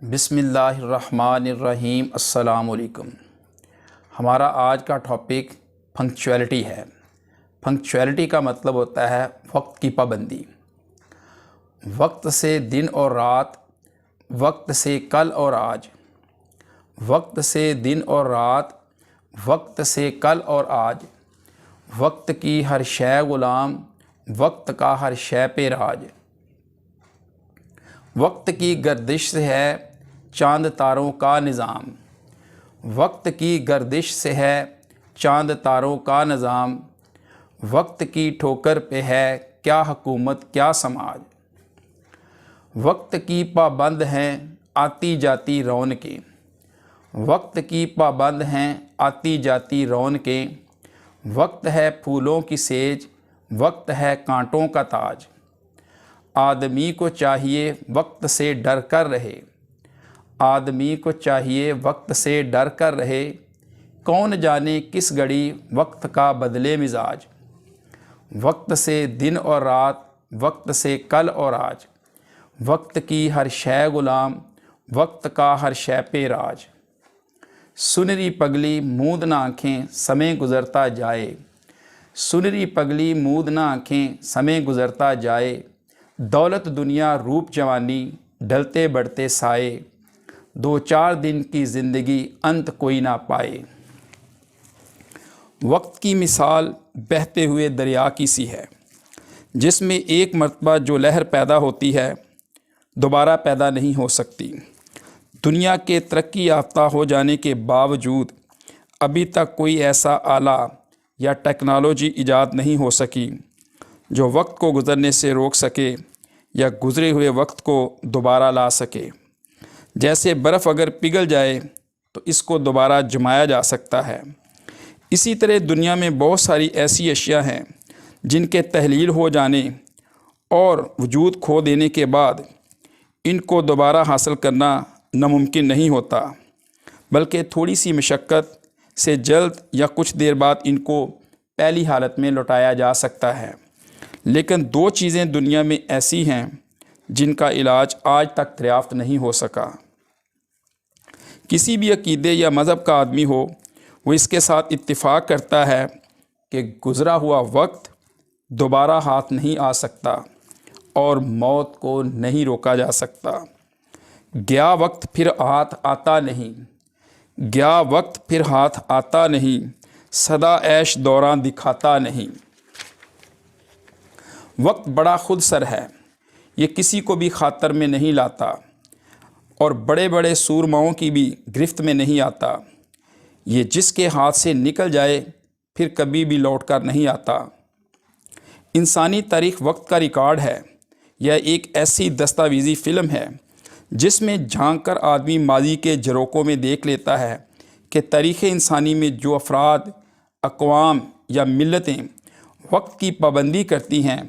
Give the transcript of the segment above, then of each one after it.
بسم اللہ الرحمن الرحیم۔ السلام علیکم۔ ہمارا آج کا ٹاپک پنکچویلٹی ہے۔ پنکچویلٹی کا مطلب ہوتا ہے وقت کی پابندی۔ وقت سے دن اور رات، وقت سے کل اور آج، وقت سے دن اور رات، وقت سے کل اور آج، وقت کی ہر شے غلام، وقت کا ہر شے پہ راج۔ وقت کی گردش سے ہے چاند تاروں کا نظام، وقت کی گردش سے ہے چاند تاروں کا نظام، وقت کی ٹھوکر پہ ہے کیا حکومت کیا سماج۔ وقت کی پابند ہیں آتی جاتی رونقیں، وقت کی پابند ہیں آتی جاتی رونقیں، وقت ہے پھولوں کی سیج، وقت ہے کانٹوں کا تاج۔ آدمی کو چاہیے وقت سے ڈر کر رہے، آدمی کو چاہیے وقت سے ڈر کر رہے، کون جانے کس گھڑی وقت کا بدلے مزاج۔ وقت سے دن اور رات، وقت سے کل اور آج، وقت کی ہر شے غلام، وقت کا ہر شے پہ راج۔ سنری پگلی موند نہ آنکھیں سمے گزرتا جائے، سنری پگلی موند نہ آنکھیں سمے گزرتا جائے، دولت دنیا روپ جوانی ڈھلتے بڑھتے سائے، دو چار دن کی زندگی انت کوئی نہ پائے۔ وقت کی مثال بہتے ہوئے دریا کی سی ہے، جس میں ایک مرتبہ جو لہر پیدا ہوتی ہے دوبارہ پیدا نہیں ہو سکتی۔ دنیا کے ترقی یافتہ ہو جانے کے باوجود ابھی تک کوئی ایسا آلہ یا ٹیکنالوجی ایجاد نہیں ہو سکی جو وقت کو گزرنے سے روک سکے یا گزرے ہوئے وقت کو دوبارہ لا سکے۔ جیسے برف اگر پگھل جائے تو اس کو دوبارہ جمایا جا سکتا ہے، اسی طرح دنیا میں بہت ساری ایسی اشیاء ہیں جن کے تحلیل ہو جانے اور وجود کھو دینے کے بعد ان کو دوبارہ حاصل کرنا ناممکن نہیں ہوتا، بلکہ تھوڑی سی مشقت سے جلد یا کچھ دیر بعد ان کو پہلی حالت میں لوٹایا جا سکتا ہے۔ لیکن دو چیزیں دنیا میں ایسی ہیں جن کا علاج آج تک دریافت نہیں ہو سکا۔ کسی بھی عقیدے یا مذہب کا آدمی ہو، وہ اس کے ساتھ اتفاق کرتا ہے کہ گزرا ہوا وقت دوبارہ ہاتھ نہیں آ سکتا اور موت کو نہیں روکا جا سکتا۔ گیا وقت پھر ہاتھ آتا نہیں، گیا وقت پھر ہاتھ آتا نہیں، سدا عیش دوران دکھاتا نہیں۔ وقت بڑا خود سر ہے، یہ کسی کو بھی خاطر میں نہیں لاتا اور بڑے بڑے سورماؤں کی بھی گرفت میں نہیں آتا۔ یہ جس کے ہاتھ سے نکل جائے پھر کبھی بھی لوٹ کر نہیں آتا۔ انسانی تاریخ وقت کا ریکارڈ ہے، یہ ایک ایسی دستاویزی فلم ہے جس میں جھانک کر آدمی ماضی کے جھروکوں میں دیکھ لیتا ہے کہ تاریخ انسانی میں جو افراد، اقوام یا ملتیں وقت کی پابندی کرتی ہیں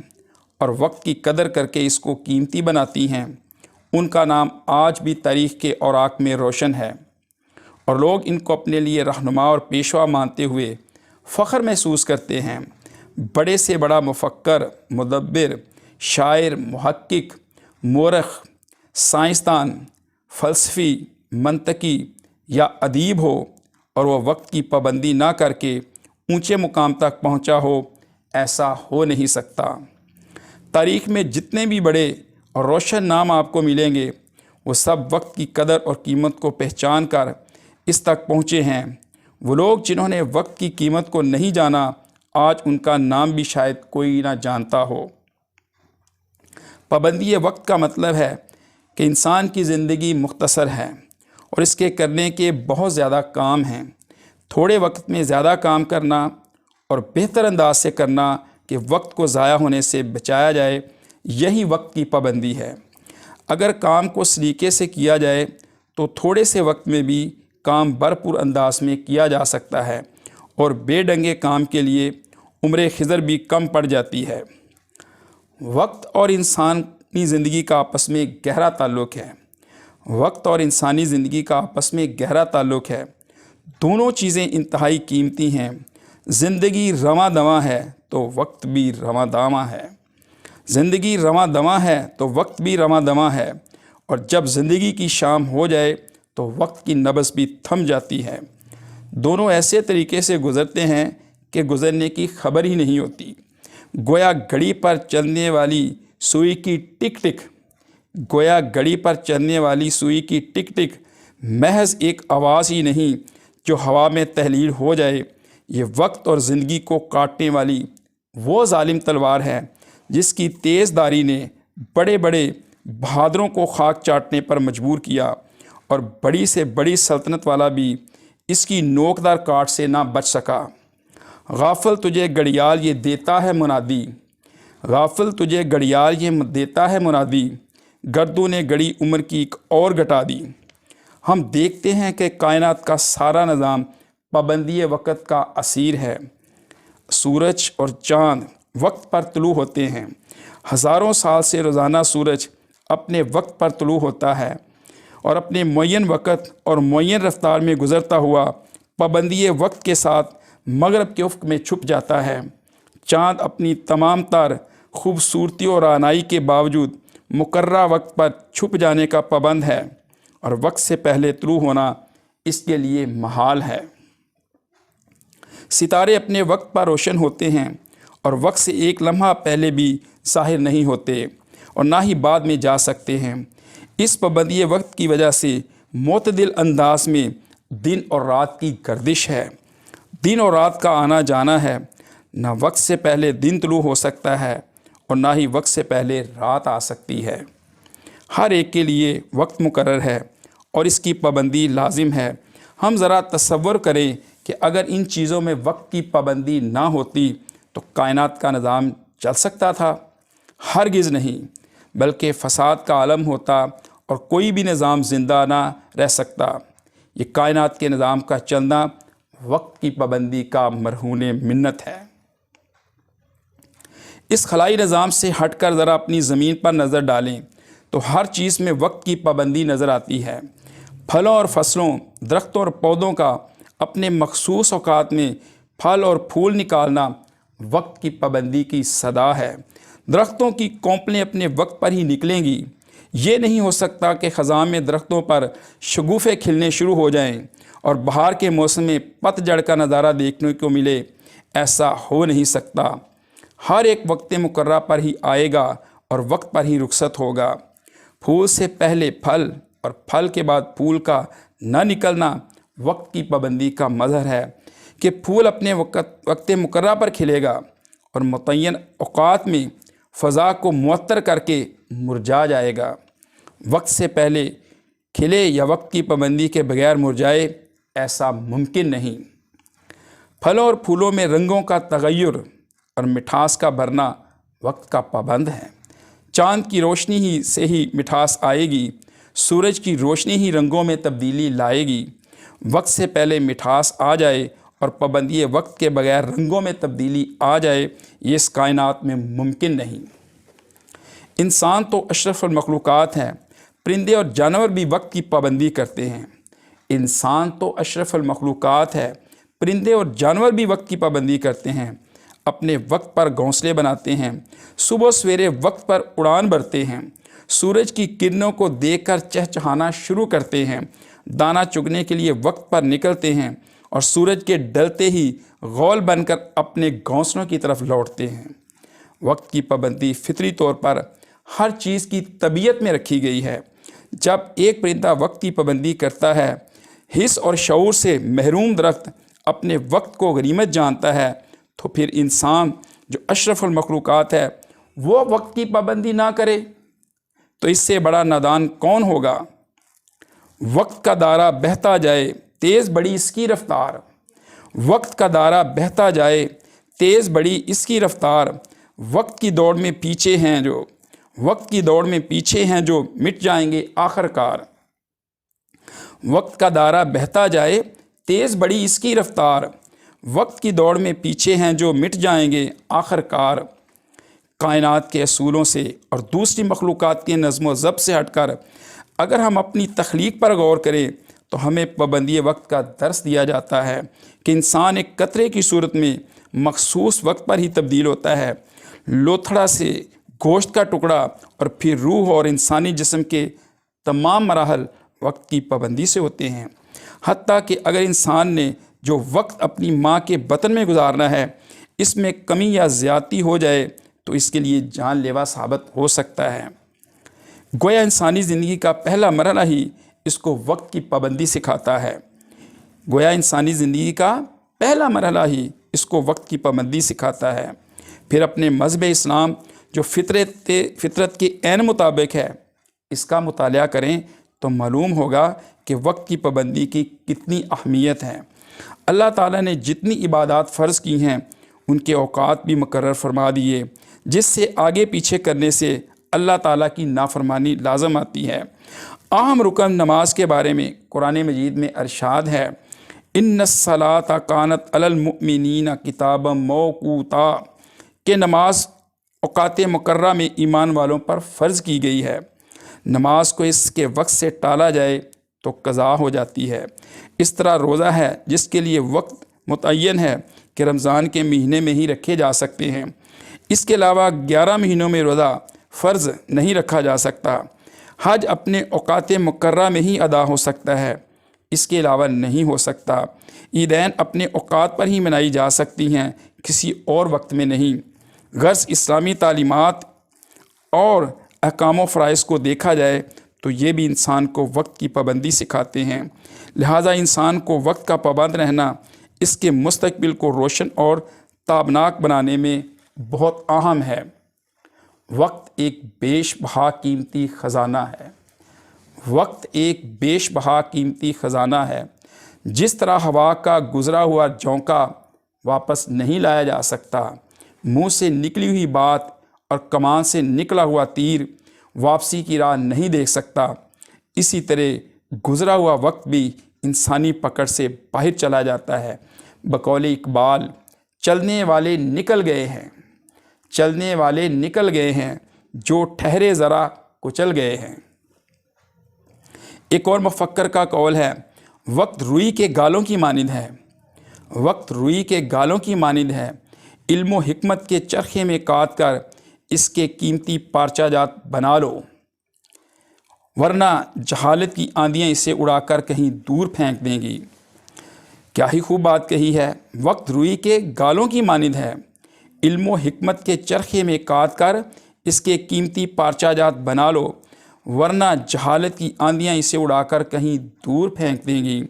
اور وقت کی قدر کر کے اس کو قیمتی بناتی ہیں، ان کا نام آج بھی تاریخ کے اوراق میں روشن ہے، اور لوگ ان کو اپنے لیے رہنما اور پیشوا مانتے ہوئے فخر محسوس کرتے ہیں۔ بڑے سے بڑا مفکر، مدبر، شاعر، محقق، مورخ، سائنسدان، فلسفی، منطقی یا ادیب ہو اور وہ وقت کی پابندی نہ کر کے اونچے مقام تک پہنچا ہو، ایسا ہو نہیں سکتا۔ تاریخ میں جتنے بھی بڑے اور روشن نام آپ کو ملیں گے، وہ سب وقت کی قدر اور قیمت کو پہچان کر اس تک پہنچے ہیں۔ وہ لوگ جنہوں نے وقت کی قیمت کو نہیں جانا، آج ان کا نام بھی شاید کوئی نہ جانتا ہو۔ پابندی وقت کا مطلب ہے کہ انسان کی زندگی مختصر ہے اور اس کے کرنے کے بہت زیادہ کام ہیں۔ تھوڑے وقت میں زیادہ کام کرنا اور بہتر انداز سے کرنا کہ وقت کو ضائع ہونے سے بچایا جائے، یہی وقت کی پابندی ہے۔ اگر کام کو سلیقے سے کیا جائے تو تھوڑے سے وقت میں بھی کام بھرپور انداز میں کیا جا سکتا ہے اور بے ڈنگے کام کے لیے عمر خضر بھی کم پڑ جاتی ہے۔ وقت اور انسانی زندگی کا آپس میں گہرا تعلق ہے، وقت اور انسانی زندگی کا آپس میں گہرا تعلق ہے۔ دونوں چیزیں انتہائی قیمتی ہیں۔ زندگی رواں دواں ہے تو وقت بھی رواں دواں ہے، زندگی رواں دواں ہے تو وقت بھی رواں دواں ہے، اور جب زندگی کی شام ہو جائے تو وقت کی نبض بھی تھم جاتی ہے۔ دونوں ایسے طریقے سے گزرتے ہیں کہ گزرنے کی خبر ہی نہیں ہوتی۔ گویا گھڑی پر چلنے والی سوئی کی ٹک ٹک محض ایک آواز ہی نہیں جو ہوا میں تحلیل ہو جائے، یہ وقت اور زندگی کو کاٹنے والی وہ ظالم تلوار ہے جس کی تیز دھاری نے بڑے بڑے بہادروں کو خاک چاٹنے پر مجبور کیا، اور بڑی سے بڑی سلطنت والا بھی اس کی نوکدار کاٹ سے نہ بچ سکا۔ غافل تجھے گھڑیال یہ دیتا ہے منادی، گردوں نے گھڑی عمر کی ایک اور گھٹا دی۔ ہم دیکھتے ہیں کہ کائنات کا سارا نظام پابندی وقت کا اسیر ہے۔ سورج اور چاند وقت پر طلوع ہوتے ہیں۔ ہزاروں سال سے روزانہ سورج اپنے وقت پر طلوع ہوتا ہے اور اپنے معین وقت اور معین رفتار میں گزرتا ہوا پابندی وقت کے ساتھ مغرب کے افق میں چھپ جاتا ہے۔ چاند اپنی تمام تر خوبصورتی اور رعنائی کے باوجود مقررہ وقت پر چھپ جانے کا پابند ہے، اور وقت سے پہلے طلوع ہونا اس کے لیے محال ہے۔ ستارے اپنے وقت پر روشن ہوتے ہیں اور وقت سے ایک لمحہ پہلے بھی ظاہر نہیں ہوتے اور نہ ہی بعد میں جا سکتے ہیں۔ اس پابندی وقت کی وجہ سے معتدل انداز میں دن اور رات کی گردش ہے۔ دن اور رات کا آنا جانا ہے۔ نہ وقت سے پہلے دن طلوع ہو سکتا ہے اور نہ ہی وقت سے پہلے رات آ سکتی ہے۔ ہر ایک کے لیے وقت مقرر ہے اور اس کی پابندی لازم ہے۔ ہم ذرا تصور کریں کہ اگر ان چیزوں میں وقت کی پابندی نہ ہوتی تو کائنات کا نظام چل سکتا تھا؟ ہرگز نہیں، بلکہ فساد کا عالم ہوتا اور کوئی بھی نظام زندہ نہ رہ سکتا۔ یہ کائنات کے نظام کا چلنا وقت کی پابندی کا مرہون منت ہے۔ اس خلائی نظام سے ہٹ کر ذرا اپنی زمین پر نظر ڈالیں تو ہر چیز میں وقت کی پابندی نظر آتی ہے۔ پھلوں اور فصلوں، درختوں اور پودوں کا اپنے مخصوص اوقات میں پھل اور پھول نکالنا وقت کی پابندی کی صدا ہے۔ درختوں کی کونپلیں اپنے وقت پر ہی نکلیں گی۔ یہ نہیں ہو سکتا کہ خزاں میں درختوں پر شگوفے کھلنے شروع ہو جائیں اور بہار کے موسم میں پت جھڑ کا نظارہ دیکھنے کو ملے۔ ایسا ہو نہیں سکتا۔ ہر ایک وقت مقررہ پر ہی آئے گا اور وقت پر ہی رخصت ہوگا۔ پھول سے پہلے پھل اور پھل کے بعد پھول کا نہ نکلنا وقت کی پابندی کا مظہر ہے کہ پھول اپنے وقت مقررہ پر کھلے گا اور متعین اوقات میں فضا کو معطر کر کے مرجھا جائے گا۔ وقت سے پہلے کھلے یا وقت کی پابندی کے بغیر مرجھائے، ایسا ممکن نہیں۔ پھلوں اور پھولوں میں رنگوں کا تغیر اور مٹھاس کا بھرنا وقت کا پابند ہے۔ چاند کی روشنی ہی سے ہی مٹھاس آئے گی، سورج کی روشنی ہی رنگوں میں تبدیلی لائے گی۔ وقت سے پہلے مٹھاس آ جائے اور پابندی وقت کے بغیر رنگوں میں تبدیلی آ جائے، یہ اس کائنات میں ممکن نہیں۔ انسان تو اشرف المخلوقات ہیں، پرندے اور جانور بھی وقت کی پابندی کرتے ہیں۔ انسان تو اشرف المخلوقات ہے، پرندے اور جانور بھی وقت کی پابندی کرتے ہیں، اپنے وقت پر گھونسلے بناتے ہیں، صبح سویرے وقت پر اڑان بھرتے ہیں، سورج کی کرنوں کو دیکھ کر چہچہانا شروع کرتے ہیں، دانہ چگنے کے لیے وقت پر نکلتے ہیں اور سورج کے ڈلتے ہی غول بن کر اپنے گھونسلوں کی طرف لوٹتے ہیں۔ وقت کی پابندی فطری طور پر ہر چیز کی طبیعت میں رکھی گئی ہے۔ جب ایک پرندہ وقت کی پابندی کرتا ہے، حس اور شعور سے محروم درخت اپنے وقت کو غنیمت جانتا ہے، تو پھر انسان جو اشرف المخلوقات ہے وہ وقت کی پابندی نہ کرے تو اس سے بڑا نادان کون ہوگا؟ وقت کا دائرہ بہتا جائے تیز بڑی اس کی رفتار، وقت کا دائرہ بہتا جائے تیز بڑی اس کی رفتار، وقت کی دوڑ میں پیچھے ہیں جو مٹ جائیں گے آخر کار۔ وقت کا دائرہ بہتا جائے تیز بڑی اس کی رفتار، وقت کی دوڑ میں پیچھے ہیں جو مٹ جائیں گے آخر کار۔ کائنات کے اصولوں سے اور دوسری مخلوقات کے نظم و ضبط سے ہٹ کر اگر ہم اپنی تخلیق پر غور کریں تو ہمیں پابندی وقت کا درس دیا جاتا ہے کہ انسان ایک قطرے کی صورت میں مخصوص وقت پر ہی تبدیل ہوتا ہے، لوتھڑا سے گوشت کا ٹکڑا اور پھر روح اور انسانی جسم کے تمام مراحل وقت کی پابندی سے ہوتے ہیں۔ حتیٰ کہ اگر انسان نے جو وقت اپنی ماں کے بطن میں گزارنا ہے اس میں کمی یا زیادتی ہو جائے تو اس کے لیے جان لیوا ثابت ہو سکتا ہے۔ گویا انسانی زندگی کا پہلا مرحلہ ہی اس کو وقت کی پابندی سکھاتا ہے۔ گویا انسانی زندگی کا پہلا مرحلہ ہی اس کو وقت کی پابندی سکھاتا ہے۔ پھر اپنے مذہب اسلام جو فطرت کے عین مطابق ہے اس کا مطالعہ کریں تو معلوم ہوگا کہ وقت کی پابندی کی کتنی اہمیت ہے۔ اللہ تعالیٰ نے جتنی عبادات فرض کی ہیں ان کے اوقات بھی مقرر فرما دیے، جس سے آگے پیچھے کرنے سے اللہ تعالیٰ کی نافرمانی لازم آتی ہے۔ اہم رکن نماز کے بارے میں قرآن مجید میں ارشاد ہے، ان الصلاۃ کانت علی المؤمنین کتابا موقوتا، کہ نماز اوقات مقررہ میں ایمان والوں پر فرض کی گئی ہے۔ نماز کو اس کے وقت سے ٹالا جائے تو قضا ہو جاتی ہے۔ اس طرح روزہ ہے جس کے لیے وقت متعین ہے کہ رمضان کے مہینے میں ہی رکھے جا سکتے ہیں، اس کے علاوہ 11 مہینوں میں روزہ فرض نہیں رکھا جا سکتا۔ حج اپنے اوقات مقررہ میں ہی ادا ہو سکتا ہے، اس کے علاوہ نہیں ہو سکتا۔ عیدین اپنے اوقات پر ہی منائی جا سکتی ہیں، کسی اور وقت میں نہیں۔ غرض اسلامی تعلیمات اور احکام و فرائض کو دیکھا جائے تو یہ بھی انسان کو وقت کی پابندی سکھاتے ہیں۔ لہٰذا انسان کو وقت کا پابند رہنا اس کے مستقبل کو روشن اور تابناک بنانے میں بہت اہم ہے۔ وقت ایک بیش بہا قیمتی خزانہ ہے۔ وقت ایک بیش بہا قیمتی خزانہ ہے۔ جس طرح ہوا کا گزرا ہوا جھونکا واپس نہیں لایا جا سکتا، منہ سے نکلی ہوئی بات اور کمان سے نکلا ہوا تیر واپسی کی راہ نہیں دیکھ سکتا، اسی طرح گزرا ہوا وقت بھی انسانی پکڑ سے باہر چلا جاتا ہے۔ بقول اقبال، چلنے والے نکل گئے ہیں، چلنے والے نکل گئے ہیں، جو ٹھہرے ذرا کچل گئے ہیں۔ ایک اور مفکر کا قول ہے، وقت روئی کے گالوں کی مانند ہے، وقت روئی کے گالوں کی مانند ہے، علم و حکمت کے چرخے میں کاٹ کر اس کے قیمتی پارچہ جات بنا لو، ورنہ جہالت کی آندیاں اسے اڑا کر کہیں دور پھینک دیں گی۔ کیا ہی خوب بات کہی ہے، وقت روئی کے گالوں کی مانند ہے، علم و حکمت کے چرخے میں کاٹ کر اس کے قیمتی پارچہ جات بنا لو، ورنہ جہالت کی آندیاں اسے اڑا کر کہیں دور پھینک دیں گی۔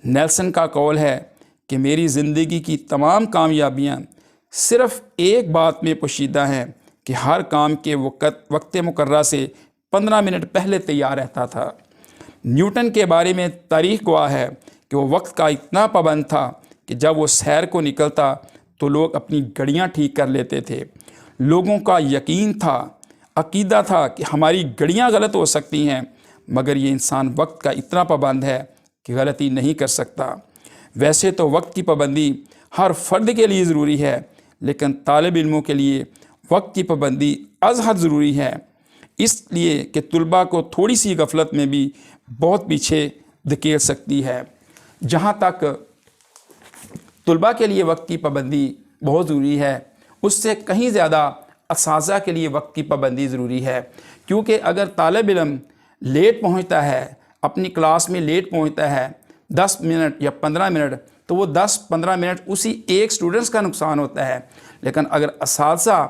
نیلسن کا قول ہے کہ میری زندگی کی تمام کامیابیاں صرف ایک بات میں پوشیدہ ہیں کہ ہر کام کے وقت مقررہ سے 15 منٹ پہلے تیار رہتا تھا۔ نیوٹن کے بارے میں تاریخ گواہ ہے کہ وہ وقت کا اتنا پابند تھا کہ جب وہ سیر کو نکلتا تو لوگ اپنی گھڑیاں ٹھیک کر لیتے تھے۔ لوگوں کا یقین تھا، عقیدہ تھا کہ ہماری گھڑیاں غلط ہو سکتی ہیں مگر یہ انسان وقت کا اتنا پابند ہے کہ غلطی نہیں کر سکتا۔ ویسے تو وقت کی پابندی ہر فرد کے لیے ضروری ہے، لیکن طالب علموں کے لیے وقت کی پابندی از حد ضروری ہے، اس لیے کہ طلباء کو تھوڑی سی غفلت میں بھی بہت پیچھے دھکیل سکتی ہے۔ جہاں تک طلباء کے لیے وقت کی پابندی بہت ضروری ہے، اس سے کہیں زیادہ اساتذہ کے لیے وقت کی پابندی ضروری ہے، کیونکہ اگر طالب علم لیٹ پہنچتا ہے، اپنی کلاس میں لیٹ پہنچتا ہے 10 منٹ یا 15 منٹ، تو وہ 10-15 منٹ اسی ایک اسٹوڈنٹس کا نقصان ہوتا ہے۔ لیکن اگر اساتذہ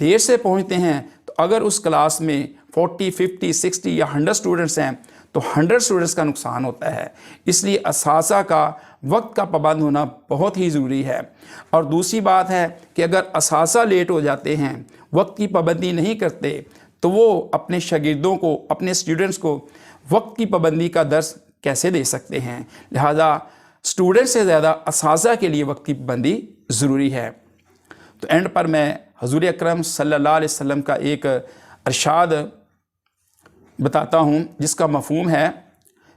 دیر سے پہنچتے ہیں تو اگر اس کلاس میں 40، 50، 60 یا 100 اسٹوڈنٹس ہیں تو 100 اسٹوڈنٹس کا نقصان ہوتا ہے۔ اس لیے اساتذہ کا وقت کا پابند ہونا بہت ہی ضروری ہے۔ اور دوسری بات ہے کہ اگر اساتذہ لیٹ ہو جاتے ہیں، وقت کی پابندی نہیں کرتے، تو وہ اپنے شاگردوں کو، اپنے اسٹوڈنٹس کو وقت کی پابندی کا درس کیسے دے سکتے ہیں؟ لہٰذا اسٹوڈنٹ سے زیادہ اساتذہ کے لیے وقت کی پابندی ضروری ہے۔ تو اینڈ پر میں حضور اکرم صلی اللہ علیہ وسلم کا ایک ارشاد بتاتا ہوں جس کا مفہوم ہے،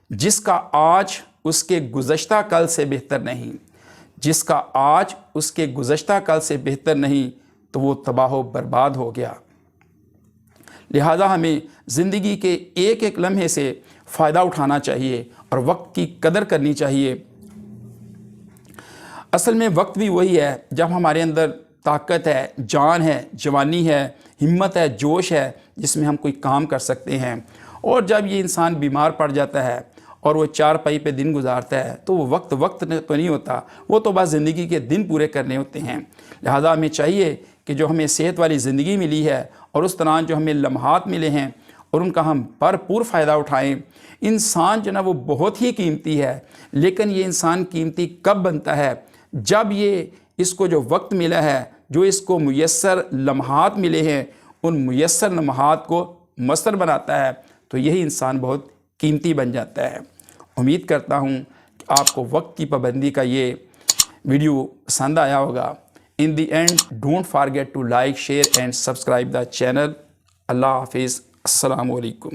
جس کا آج اس کے گزشتہ کل سے بہتر نہیں، جس کا آج اس کے گزشتہ کل سے بہتر نہیں تو وہ تباہ و برباد ہو گیا۔ لہٰذا ہمیں زندگی کے ایک ایک لمحے سے فائدہ اٹھانا چاہیے اور وقت کی قدر کرنی چاہیے۔ اصل میں وقت بھی وہی ہے جب ہمارے اندر طاقت ہے، جان ہے، جوانی ہے، ہمت ہے، جوش ہے، جس میں ہم کوئی کام کر سکتے ہیں، اور جب یہ انسان بیمار پڑ جاتا ہے اور وہ چارپائی پہ دن گزارتا ہے تو وہ وقت تو نہیں ہوتا، وہ تو بس زندگی کے دن پورے کرنے ہوتے ہیں۔ لہٰذا ہمیں چاہیے کہ جو ہمیں صحت والی زندگی ملی ہے اور اس طرح جو ہمیں لمحات ملے ہیں اور ان کا ہم بھرپور فائدہ اٹھائیں۔ انسان جو نا وہ بہت ہی قیمتی ہے، لیکن یہ انسان قیمتی کب بنتا ہے؟ جب یہ اس کو جو وقت ملا ہے، جو اس کو میسر لمحات ملے ہیں، ان میسر لمحات کو مؤثر بناتا ہے تو یہی انسان بہت قیمتی بن جاتا ہے۔ امید کرتا ہوں کہ آپ کو وقت کی پابندی کا یہ ویڈیو پسند آیا ہوگا۔ In the end don't forget to like, share and subscribe the channel. اللہ حافظ، السلام علیکم۔